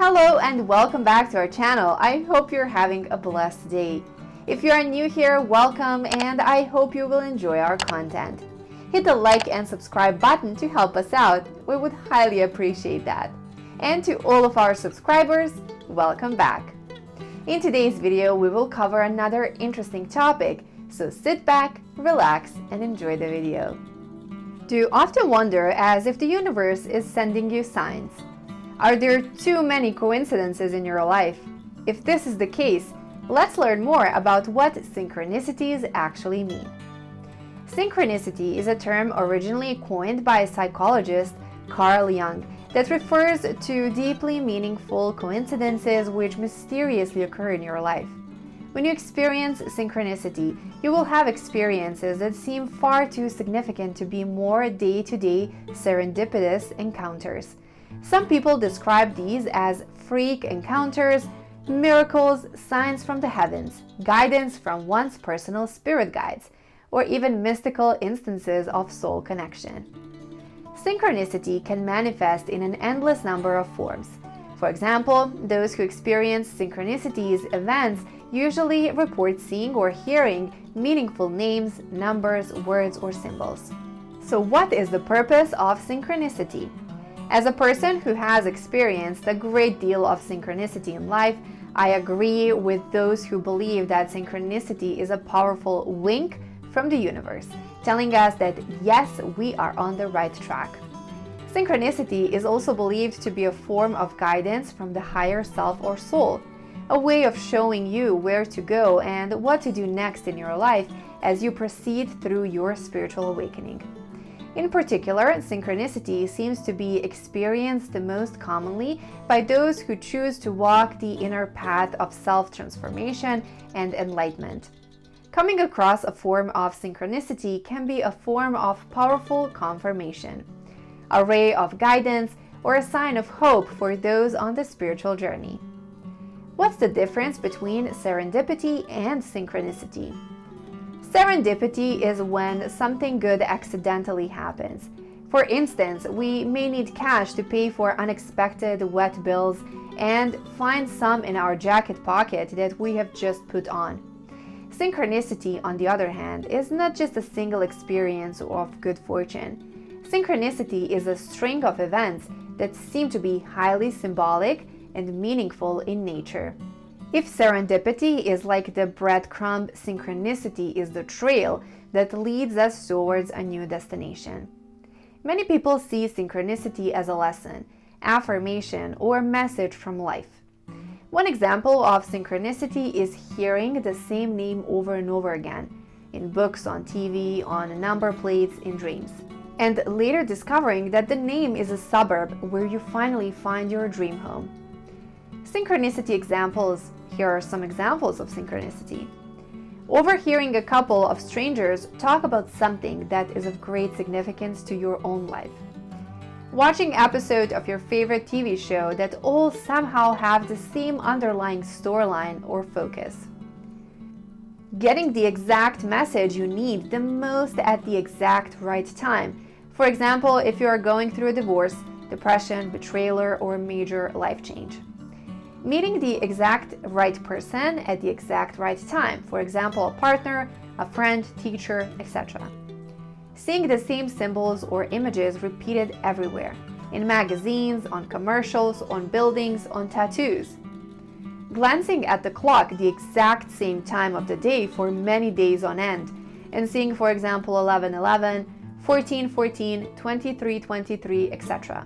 Hello and welcome back to our channel. I hope you're having a blessed day. If you are new here, welcome, and I hope you will enjoy our content. Hit the like and subscribe button to help us out. We would highly appreciate that. And to all of our subscribers, welcome back. In today's video, we will cover another interesting topic, so sit back, relax, and enjoy the video. Do you often wonder as if the universe is sending you signs? Are there too many coincidences in your life? If this is the case, let's learn more about what synchronicities actually mean. Synchronicity is a term originally coined by psychologist Carl Jung that refers to deeply meaningful coincidences which mysteriously occur in your life. When you experience synchronicity, you will have experiences that seem far too significant to be more day-to-day serendipitous encounters. Some people describe these as freak encounters, miracles, signs from the heavens, guidance from one's personal spirit guides, or even mystical instances of soul connection. Synchronicity can manifest in an endless number of forms. For example, those who experience synchronicities events usually report seeing or hearing meaningful names, numbers, words, or symbols. So what is the purpose of synchronicity? As a person who has experienced a great deal of synchronicity in life, I agree with those who believe that synchronicity is a powerful wink from the universe, telling us that yes, we are on the right track. Synchronicity is also believed to be a form of guidance from the higher self or soul, a way of showing you where to go and what to do next in your life as you proceed through your spiritual awakening. In particular, synchronicity seems to be experienced the most commonly by those who choose to walk the inner path of self-transformation and enlightenment. Coming across a form of synchronicity can be a form of powerful confirmation, a ray of guidance, or a sign of hope for those on the spiritual journey. What's the difference between serendipity and synchronicity? Serendipity is when something good accidentally happens. For instance, we may need cash to pay for unexpected wet bills and find some in our jacket pocket that we have just put on. Synchronicity, on the other hand, is not just a single experience of good fortune. Synchronicity is a string of events that seem to be highly symbolic and meaningful in nature. If serendipity is like the breadcrumb, synchronicity is the trail that leads us towards a new destination. Many people see synchronicity as a lesson, affirmation, or message from life. One example of synchronicity is hearing the same name over and over again, in books, on TV, on number plates, in dreams, and later discovering that the name is a suburb where you finally find your dream home. Synchronicity examples. Here are some examples of synchronicity. Overhearing a couple of strangers talk about something that is of great significance to your own life. Watching episodes of your favorite TV show that all somehow have the same underlying storyline or focus. Getting the exact message you need the most at the exact right time. For example, if you are going through a divorce, depression, betrayal, or a major life change. Meeting the exact right person at the exact right time, for example, a partner, a friend, teacher, etc. Seeing the same symbols or images repeated everywhere, in magazines, on commercials, on buildings, on tattoos. Glancing at the clock the exact same time of the day for many days on end, and seeing, for example, 11:11, 14:14, 23:23, etc.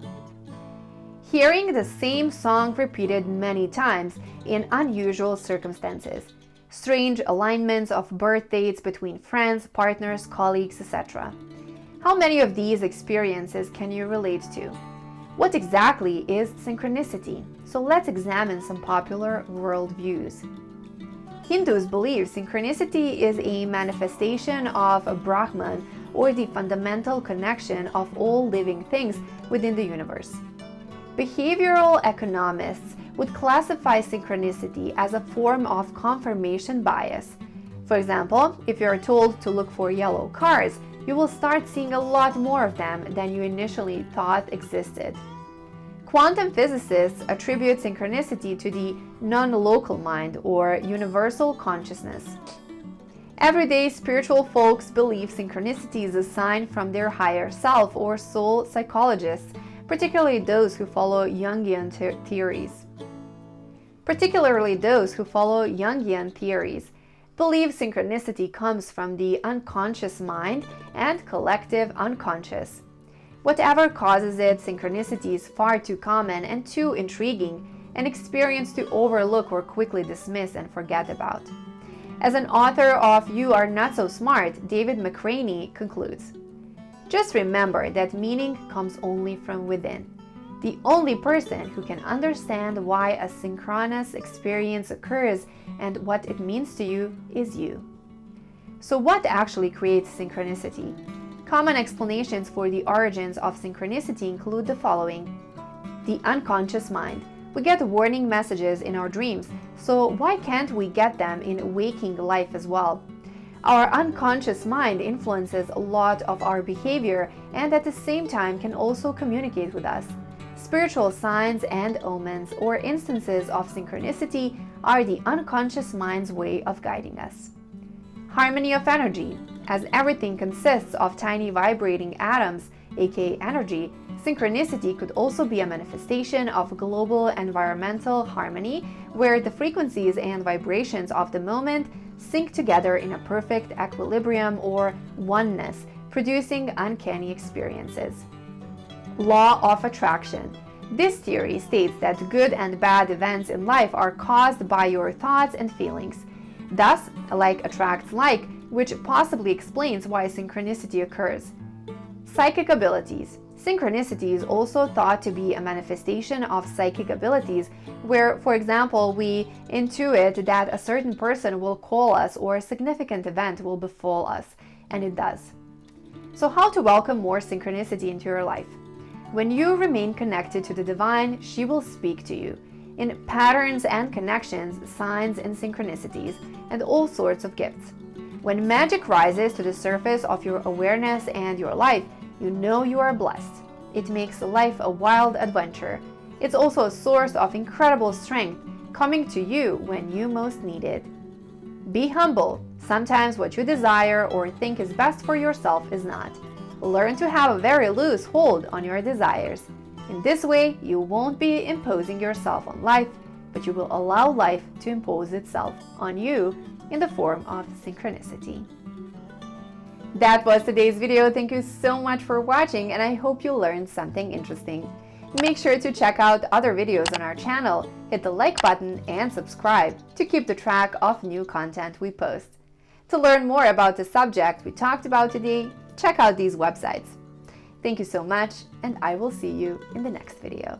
Hearing the same song repeated many times in unusual circumstances, strange alignments of birth dates between friends, partners, colleagues, etc. How many of these experiences can you relate to? What exactly is synchronicity? So let's examine some popular worldviews. Hindus believe synchronicity is a manifestation of Brahman, or the fundamental connection of all living things within the universe. Behavioral economists would classify synchronicity as a form of confirmation bias. For example, if you are told to look for yellow cars, you will start seeing a lot more of them than you initially thought existed. Quantum physicists attribute synchronicity to the non-local mind or universal consciousness. Everyday spiritual folks believe synchronicity is a sign from their higher self or soul psychologists, particularly those who follow Jungian theories. Believe synchronicity comes from the unconscious mind and collective unconscious. Whatever causes it, synchronicity is far too common and too intriguing, an experience to overlook or quickly dismiss and forget about. As an author of You Are Not So Smart, David McCraney concludes, "Just remember that meaning comes only from within. The only person who can understand why a synchronous experience occurs and what it means to you is you." So what actually creates synchronicity? Common explanations for the origins of synchronicity include the following. The unconscious mind. We get warning messages in our dreams, so why can't we get them in waking life as well? Our unconscious mind influences a lot of our behavior and at the same time can also communicate with us. Spiritual signs and omens or instances of synchronicity are the unconscious mind's way of guiding us. Harmony of energy. As everything consists of tiny vibrating atoms, aka energy, synchronicity could also be a manifestation of global environmental harmony, where the frequencies and vibrations of the moment sync together in a perfect equilibrium or oneness, producing uncanny experiences. Law of attraction. This theory states that good and bad events in life are caused by your thoughts and feelings. Thus, like attracts like, which possibly explains why synchronicity occurs. Psychic abilities. Synchronicity is also thought to be a manifestation of psychic abilities, where, for example, we intuit that a certain person will call us or a significant event will befall us, and it does. So how to welcome more synchronicity into your life? When you remain connected to the divine, she will speak to you in patterns and connections, signs and synchronicities, and all sorts of gifts. When magic rises to the surface of your awareness and your life, you know you are blessed. It makes life a wild adventure. It's also a source of incredible strength, coming to you when you most need it. Be humble. Sometimes what you desire or think is best for yourself is not. Learn to have a very loose hold on your desires. In this way, you won't be imposing yourself on life, but you will allow life to impose itself on you in the form of synchronicity. That was today's video. Thank you so much for watching, and I hope you learned something interesting. Make sure to check out other videos on our channel, hit the like button and subscribe to keep the track of new content we post. To learn more about the subject we talked about today, check out these websites. Thank you so much, and I will see you in the next video.